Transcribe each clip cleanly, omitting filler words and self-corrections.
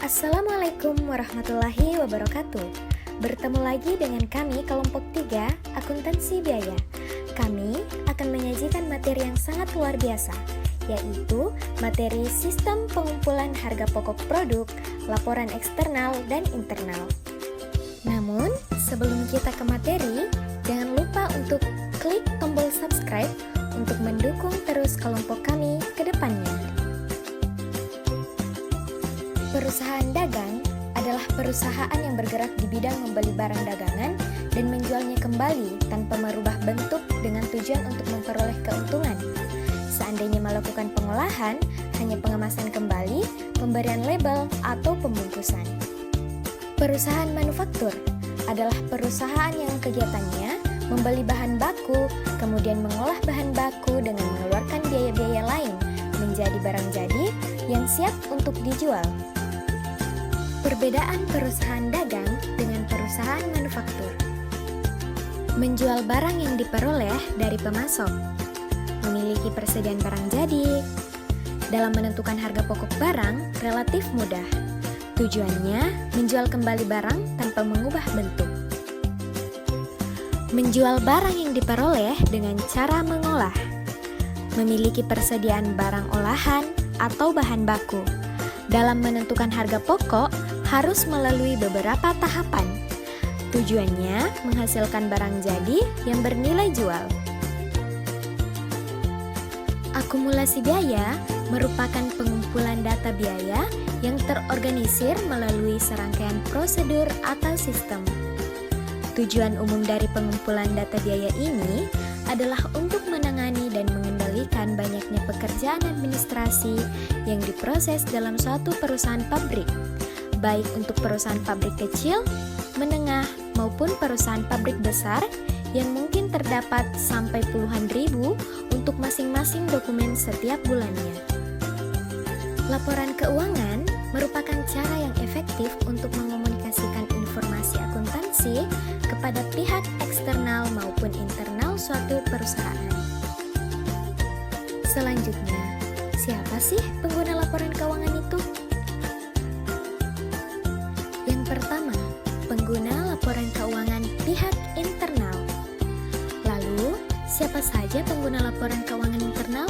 Assalamualaikum warahmatullahi wabarakatuh. Bertemu lagi dengan kami kelompok 3 Akuntansi Biaya. Kami akan menyajikan materi yang sangat luar biasa, yaitu materi sistem pengumpulan harga pokok produk, laporan eksternal dan internal. Namun, sebelum kita ke materi, jangan lupa untuk klik tombol subscribe untuk mendukung terus kelompok kami ke depannya. Perusahaan dagang adalah perusahaan yang bergerak di bidang membeli barang dagangan dan menjualnya kembali tanpa merubah bentuk dengan tujuan untuk memperoleh keuntungan. Seandainya melakukan pengolahan, hanya pengemasan kembali, pemberian label, atau pembungkusan. Perusahaan manufaktur adalah perusahaan yang kegiatannya membeli bahan baku, kemudian mengolah bahan baku dengan mengeluarkan biaya-biaya lain menjadi barang jadi yang siap untuk dijual. Perbedaan perusahaan dagang dengan perusahaan manufaktur: menjual barang yang diperoleh dari pemasok, memiliki persediaan barang jadi. Dalam menentukan harga pokok barang relatif mudah. Tujuannya menjual kembali barang tanpa mengubah bentuk. Menjual barang yang diperoleh dengan cara mengolah, memiliki persediaan barang olahan atau bahan baku. Dalam menentukan harga pokok harus melalui beberapa tahapan. Tujuannya menghasilkan barang jadi yang bernilai jual. Akumulasi biaya merupakan pengumpulan data biaya yang terorganisir melalui serangkaian prosedur atau sistem. Tujuan umum dari pengumpulan data biaya ini adalah untuk menangani dan mengendalikan banyaknya pekerjaan administrasi yang diproses dalam suatu perusahaan pabrik, baik untuk perusahaan pabrik kecil, menengah, maupun perusahaan pabrik besar yang mungkin terdapat sampai puluhan ribu untuk masing-masing dokumen setiap bulannya. Laporan keuangan merupakan cara yang efektif untuk mengomunikasikan informasi akuntansi kepada pihak eksternal maupun internal suatu perusahaan. Selanjutnya, siapa sih pengguna laporan keuangan itu? Yang pertama, pengguna laporan keuangan pihak internal. Lalu, siapa saja pengguna laporan keuangan internal?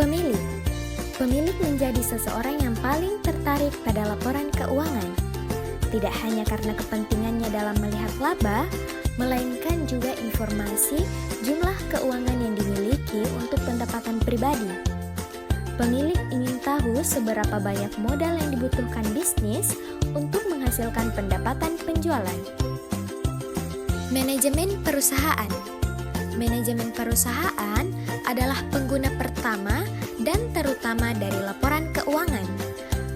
Pemilik. Pemilik menjadi seseorang yang paling tertarik pada laporan keuangan. Tidak hanya karena kepentingannya dalam melihat laba, melainkan juga informasi jumlah keuangan yang dimiliki untuk pendapatan pribadi. Pemilik ingin tahu seberapa banyak modal yang dibutuhkan bisnis untuk menghasilkan pendapatan penjualan. Manajemen perusahaan. Manajemen perusahaan adalah pengguna pertama dan terutama dari laporan keuangan.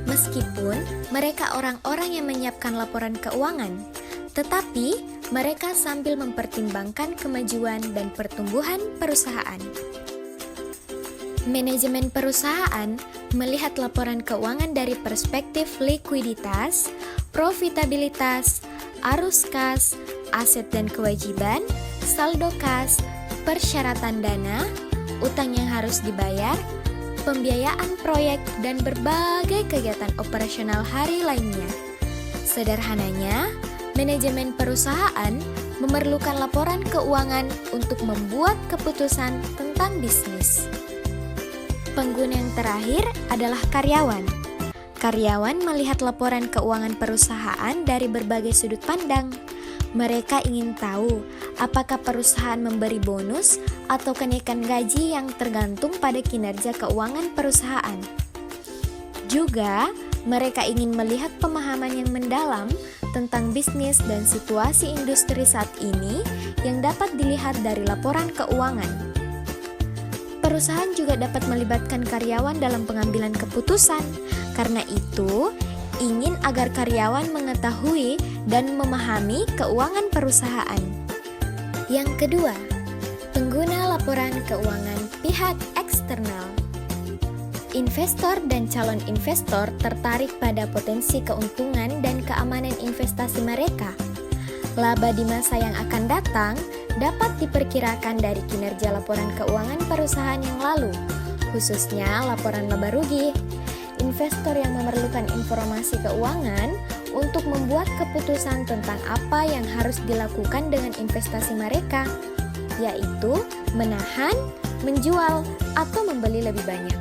Meskipun mereka orang-orang yang menyiapkan laporan keuangan, tetapi mereka sambil mempertimbangkan kemajuan dan pertumbuhan perusahaan. Manajemen perusahaan melihat laporan keuangan dari perspektif likuiditas, profitabilitas, arus kas, aset dan kewajiban, saldo kas, persyaratan dana, utang yang harus dibayar, pembiayaan proyek, dan berbagai kegiatan operasional hari lainnya. Sederhananya, manajemen perusahaan memerlukan laporan keuangan untuk membuat keputusan tentang bisnis. Pengguna yang terakhir adalah karyawan. Karyawan melihat laporan keuangan perusahaan dari berbagai sudut pandang. Mereka ingin tahu apakah perusahaan memberi bonus atau kenaikan gaji yang tergantung pada kinerja keuangan perusahaan. Juga, mereka ingin melihat pemahaman yang mendalam tentang bisnis dan situasi industri saat ini yang dapat dilihat dari laporan keuangan. Perusahaan juga dapat melibatkan karyawan dalam pengambilan keputusan. Karena itu, ingin agar karyawan mengetahui dan memahami keuangan perusahaan. Yang kedua, pengguna laporan keuangan pihak eksternal. Investor dan calon investor tertarik pada potensi keuntungan dan keamanan investasi mereka. Laba di masa yang akan datang dapat diperkirakan dari kinerja laporan keuangan perusahaan yang lalu, khususnya laporan laba rugi. investor yang memerlukan informasi keuangan untuk membuat keputusan tentang apa yang harus dilakukan dengan investasi mereka, yaitu menahan, menjual, atau membeli lebih banyak.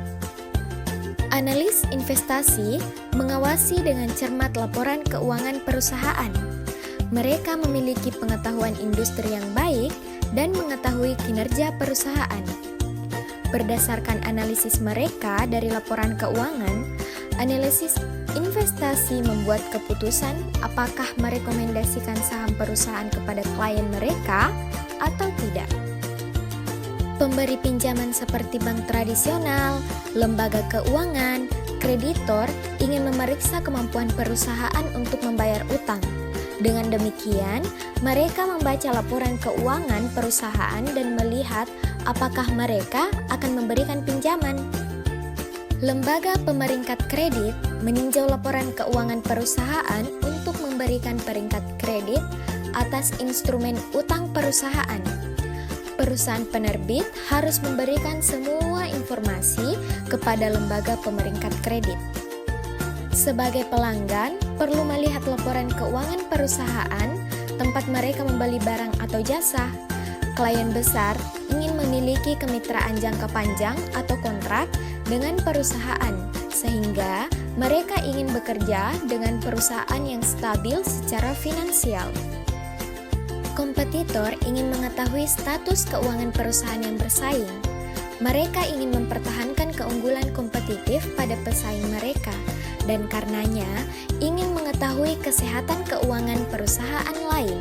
Analis investasi mengawasi dengan cermat laporan keuangan perusahaan. Mereka memiliki pengetahuan industri yang baik dan mengetahui kinerja perusahaan. Berdasarkan analisis mereka dari laporan keuangan, analisis investasi membuat keputusan apakah merekomendasikan saham perusahaan kepada klien mereka atau tidak. Pemberi pinjaman seperti bank tradisional, lembaga keuangan, kreditor ingin memeriksa kemampuan perusahaan untuk membayar utang. Dengan demikian, mereka membaca laporan keuangan perusahaan dan melihat apakah mereka akan memberikan pinjaman. Lembaga pemeringkat kredit meninjau laporan keuangan perusahaan untuk memberikan peringkat kredit atas instrumen utang perusahaan. Perusahaan penerbit harus memberikan semua informasi kepada lembaga pemeringkat kredit. Sebagai pelanggan, perlu melihat laporan keuangan perusahaan tempat mereka membeli barang atau jasa. Klien besar ingin memiliki kemitraan jangka panjang atau kontrak dengan perusahaan, sehingga mereka ingin bekerja dengan perusahaan yang stabil secara finansial. Kompetitor ingin mengetahui status keuangan perusahaan yang bersaing. Mereka ingin mempertahankan keunggulan kompetitif pada pesaing mereka, dan karenanya ingin mengetahui kesehatan keuangan perusahaan lain.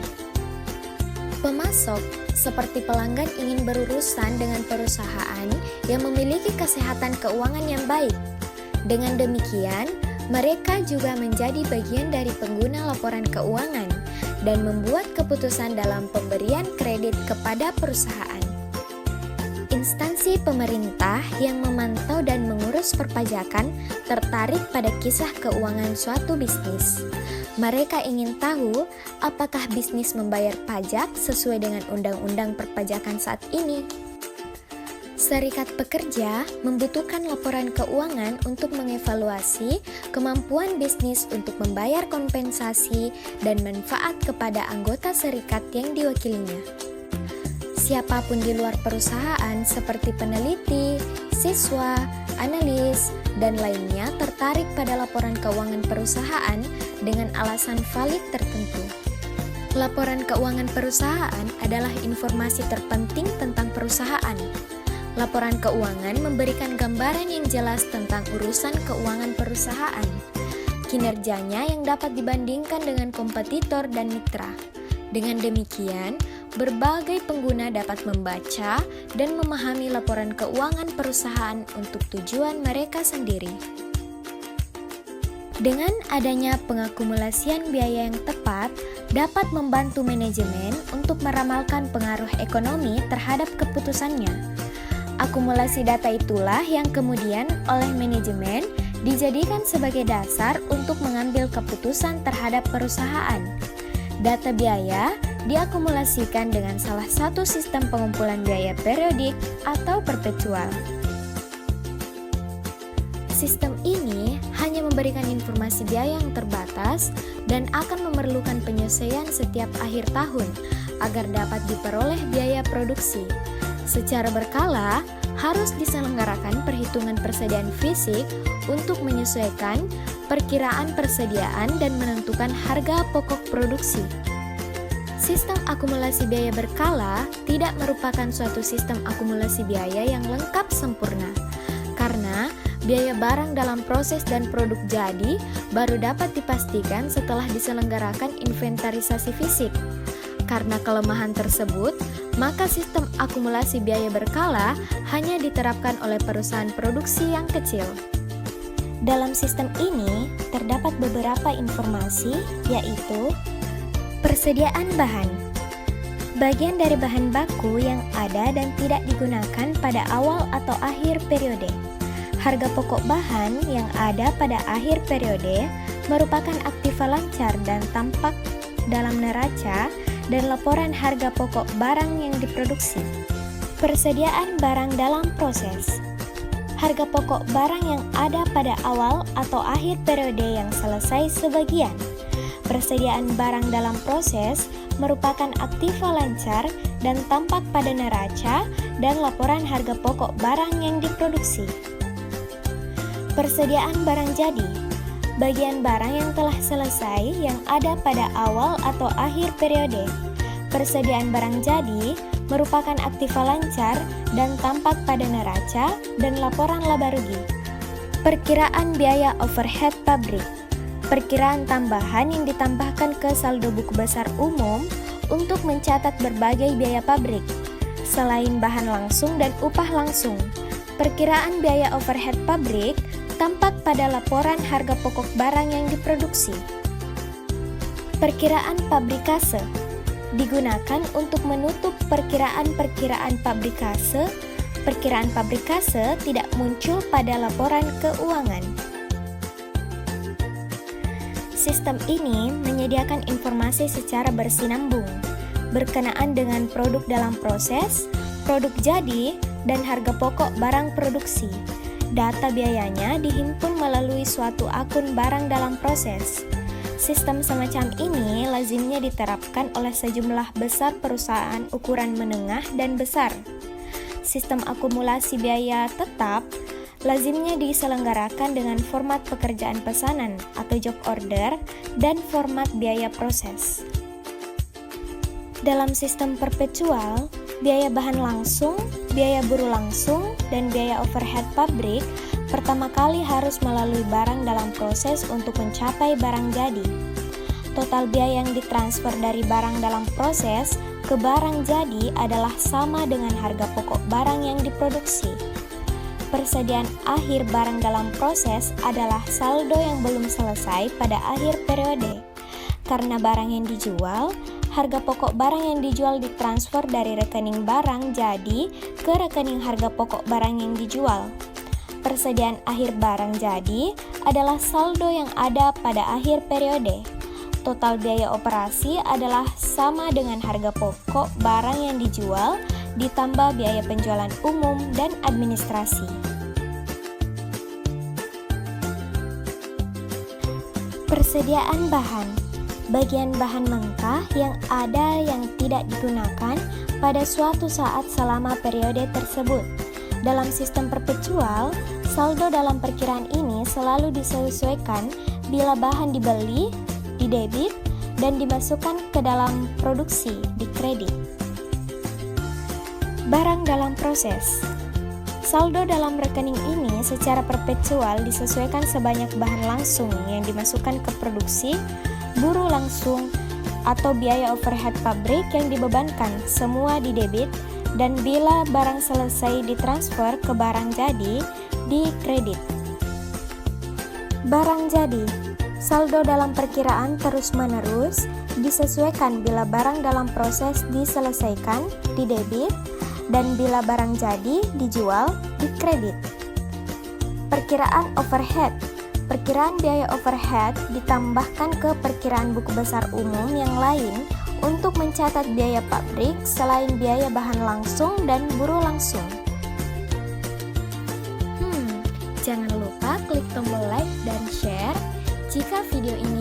Pemasok, seperti pelanggan, ingin berurusan dengan perusahaan yang memiliki kesehatan keuangan yang baik. Dengan demikian, mereka juga menjadi bagian dari pengguna laporan keuangan dan membuat keputusan dalam pemberian kredit kepada perusahaan. Instansi pemerintah yang memantau dan mengurus perpajakan tertarik pada kisah keuangan suatu bisnis. Mereka ingin tahu apakah bisnis membayar pajak sesuai dengan undang-undang perpajakan saat ini. Serikat pekerja membutuhkan laporan keuangan untuk mengevaluasi kemampuan bisnis untuk membayar kompensasi dan manfaat kepada anggota serikat yang diwakilinya. Siapapun di luar perusahaan seperti peneliti, siswa, analis, dan lainnya tertarik pada laporan keuangan perusahaan dengan alasan valid tertentu. Laporan keuangan perusahaan adalah informasi terpenting tentang perusahaan. Laporan keuangan memberikan gambaran yang jelas tentang urusan keuangan perusahaan, kinerjanya yang dapat dibandingkan dengan kompetitor dan mitra. Dengan demikian, berbagai pengguna dapat membaca dan memahami laporan keuangan perusahaan untuk tujuan mereka sendiri. Dengan adanya pengakumulasian biaya yang tepat, dapat membantu manajemen untuk meramalkan pengaruh ekonomi terhadap keputusannya. Akumulasi data itulah yang kemudian oleh manajemen dijadikan sebagai dasar untuk mengambil keputusan terhadap perusahaan. Data biaya diakumulasikan dengan salah satu sistem pengumpulan biaya periodik atau perpetual. Sistem ini hanya memberikan informasi biaya yang terbatas dan akan memerlukan penyesuaian setiap akhir tahun agar dapat diperoleh biaya produksi. Secara berkala, harus diselenggarakan perhitungan persediaan fisik untuk menyesuaikan perkiraan persediaan dan menentukan harga pokok produksi. Sistem akumulasi biaya berkala tidak merupakan suatu sistem akumulasi biaya yang lengkap sempurna, karena biaya barang dalam proses dan produk jadi baru dapat dipastikan setelah diselenggarakan inventarisasi fisik. Karena kelemahan tersebut, maka sistem akumulasi biaya berkala hanya diterapkan oleh perusahaan produksi yang kecil. Dalam sistem ini, terdapat beberapa informasi, yaitu persediaan bahan. Bagian dari bahan baku yang ada dan tidak digunakan pada awal atau akhir periode. Harga pokok bahan yang ada pada akhir periode merupakan aktiva lancar dan tampak dalam neraca dan laporan harga pokok barang yang diproduksi. Persediaan barang dalam proses. harga pokok barang yang ada pada awal atau akhir periode yang selesai sebagian. Persediaan barang dalam proses merupakan aktiva lancar dan tampak pada neraca dan laporan harga pokok barang yang diproduksi. Persediaan barang jadi, bagian barang yang telah selesai yang ada pada awal atau akhir periode. Persediaan barang jadi merupakan aktiva lancar dan tampak pada neraca dan laporan laba rugi. Perkiraan biaya overhead pabrik, perkiraan tambahan yang ditambahkan ke saldo buku besar umum untuk mencatat berbagai biaya pabrik, selain bahan langsung dan upah langsung. Perkiraan biaya overhead pabrik tampak pada laporan harga pokok barang yang diproduksi. Perkiraan pabrikase digunakan untuk menutup perkiraan-perkiraan pabrikase. Perkiraan pabrikase tidak muncul pada laporan keuangan. Sistem ini menyediakan informasi secara bersinambung, berkenaan dengan produk dalam proses, produk jadi, dan harga pokok barang produksi. Data biayanya dihimpun melalui suatu akun barang dalam proses. Sistem semacam ini lazimnya diterapkan oleh sejumlah besar perusahaan ukuran menengah dan besar. Sistem akumulasi biaya tetap lazimnya diselenggarakan dengan format pekerjaan pesanan atau job order dan format biaya proses. Dalam sistem perpetual, biaya bahan langsung, biaya buruh langsung, dan biaya overhead pabrik pertama kali harus melalui barang dalam proses untuk mencapai barang jadi. Total biaya yang ditransfer dari barang dalam proses ke barang jadi adalah sama dengan harga pokok barang yang diproduksi. Persediaan akhir barang dalam proses adalah saldo yang belum selesai pada akhir periode. Karena barang yang dijual, harga pokok barang yang dijual ditransfer dari rekening barang jadi ke rekening harga pokok barang yang dijual. Persediaan akhir barang jadi adalah saldo yang ada pada akhir periode. Total biaya operasi adalah sama dengan harga pokok barang yang dijual ditambah biaya penjualan umum dan administrasi. Persediaan bahan, bagian bahan mentah yang ada yang tidak digunakan pada suatu saat selama periode tersebut. Dalam sistem perpetual, saldo dalam perkiraan ini selalu disesuaikan bila bahan dibeli, didebit, dan dimasukkan ke dalam produksi, di kredit. Barang dalam proses. Saldo dalam rekening ini secara perpetual disesuaikan sebanyak bahan langsung yang dimasukkan ke produksi, buruh langsung, atau biaya overhead pabrik yang dibebankan, semua didebit, dan bila barang selesai ditransfer ke barang jadi, di kredit. Barang jadi, saldo dalam perkiraan terus-menerus disesuaikan bila barang dalam proses diselesaikan, didebit, dan bila barang jadi dijual, di kredit. Perkiraan overhead. Perkiraan biaya overhead ditambahkan ke perkiraan buku besar umum yang lain untuk mencatat biaya pabrik selain biaya bahan langsung dan buruh langsung. Jangan lupa klik tombol like dan share jika video ini